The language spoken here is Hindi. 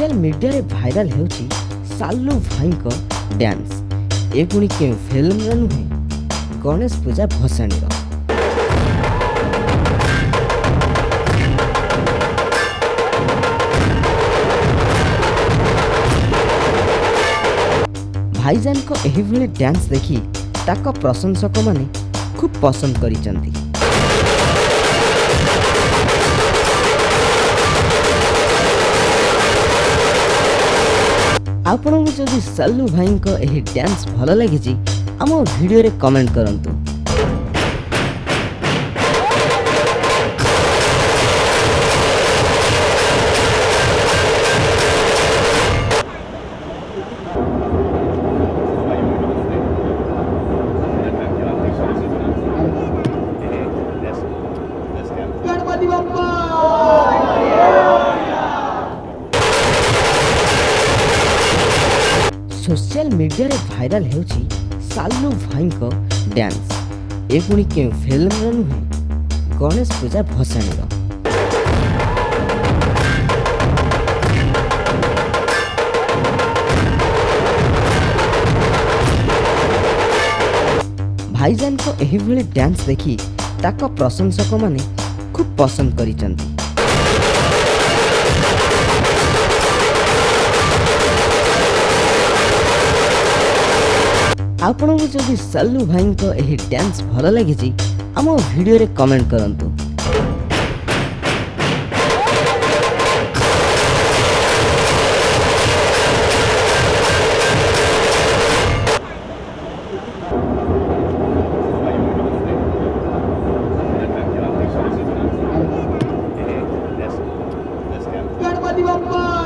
सोशल मीडिया रे भाइराल हेउची साल्लू भाई को डांस ए पुणी के फिल्म रे नुहे गणेश पूजा भसाणी रो। भाईजान को एही भली डांस देखी ताको प्रशंसक माने खूब पसंद करिसंती। आपन जदि साल्लू भाई को एही डांस भल लगी आम वीडियो रे कमेंट करंतु। सोशल मीडिया रे भाइराल हेउची साल्लू भाई को डांस ए पुणी के फिल्म रे नुहे गणेश पूजा भसाणी रो। भाईजान को एही भली डांस देखी ताको प्रशंसक माने खूब पसंद करिसंती। आपन जदि साल्लू भाई को एही डांस भल लगी आम वीडियो रे कमेंट करंतु। गणपति बप्पा।